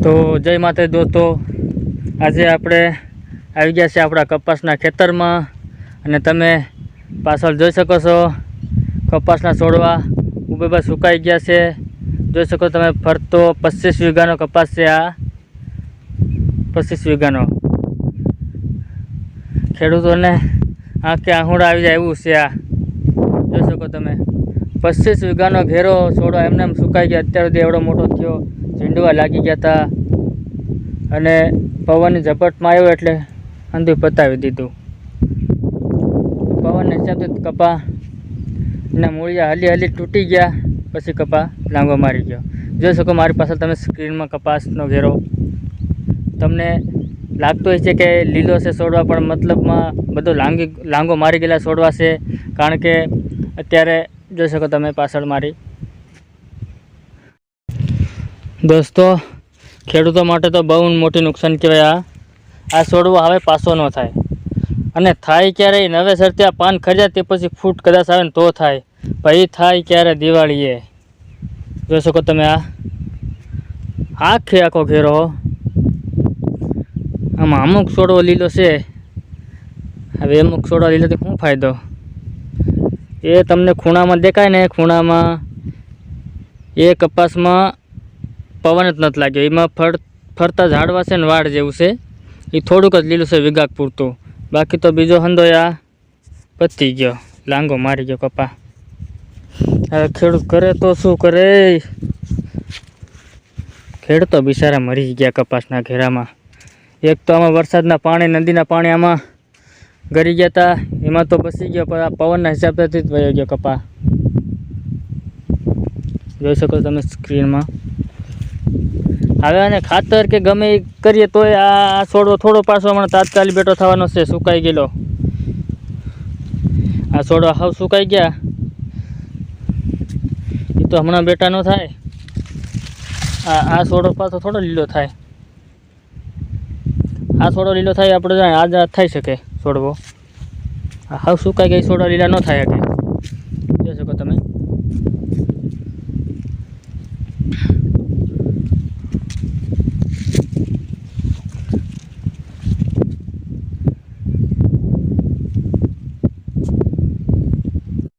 તો જય માતા દોસ્તો, આજે આપણે આવી ગયા છે આપણા કપાસના ખેતરમાં અને તમે પાછળ જોઈ શકો છો કપાસના છોડવા ઊભા સુકાઈ ગયા છે. જોઈ શકો તમે ફરતો 25 વીઘાનો કપાસ છે. આ 25 વીઘાનો ખેડૂતોને આંખે આહુડા આવી જાય એવું છે. આ જોઈ શકો તમે 25 વીઘાનો ઘેરો છોડવા એમને એમ સુકાઈ ગયા. અત્યાર સુધી એવડો મોટો થયો, ઝીંડવા લાગી ગયા હતા અને પવનની ઝપટમાં આવ્યો એટલે અંધું પતાવી દીધું. પવનના હિસાબે કપાના મૂળિયા હલી તૂટી ગયા, પછી કપા લાંગો મારી ગયો. જોઈ શકો મારી પાસે તમે સ્ક્રીનમાં કપાસનો ઘેરો તમને લાગતો હોય છે કે લીલો છે છોડવા, પણ મતલબમાં બધો લાંગો મારી ગયેલા છોડવા છે. કારણ કે અત્યારે જોઈ શકો તમે પાછળ મારી દોસ્તો, ખેડૂતો માટે તો બહુ મોટી નુકસાન કહેવાય. આ છોડવો હવે પાછો ન થાય, અને થાય ક્યારે નવેસરથી આ પાન ખર્યા તે પછી ફૂટ કદાચ આવે ને તો થાય, પછી થાય ક્યારે દિવાળીએ. જોઈ શકો તમે આખો ઘેરો. આમાં અમુક છોડવો લીલો છે, હવે અમુક છોડવા લીલોથી શું ફાયદો? એ તમને ખૂણામાં દેખાય ને, ખૂણામાં એ કપાસમાં પવન જ નથી લાગ્યો. એમાં ફરતા ઝાડવા છે ને વાડ જેવું છે, એ થોડુંક જ લીલું છે વિઘાક પૂરતું. બાકી તો બીજો હંધો આ પતી ગયો, લાંગો મારી ગયો કપા. હવે ખેડૂત કરે તો શું કરે? ખેડૂતો બિચારા મરી ગયા કપાસના ઘેરામાં. એક તો આમાં વરસાદના પાણી, નદીના પાણી આમાં ગરી ગયા હતા, એમાં તો બસી ગયો, પણ આ પવનના હિસાબથી જ વયો ગયો કપા. જોઈ શકો તમે સ્ક્રીનમાં. હવે આને ખાતર કે ગમે એ કરીએ તોય આ છોડવો થોડો પાછો હમણાં તાત્કાલિક બેઠો થવાનો છે. સુકાઈ ગયેલો આ છોડવા હાવ સુકાઈ ગયા, એ તો હમણાં બેટા ન થાય. આ છોડો પાછો થોડો લીલો થાય. આ છોડો લીલો થાય આપણે જાણે આજ થઈ શકે છોડવો. હાવ સુકાઈ ગઈ છોડવા લીલા ન થાય કે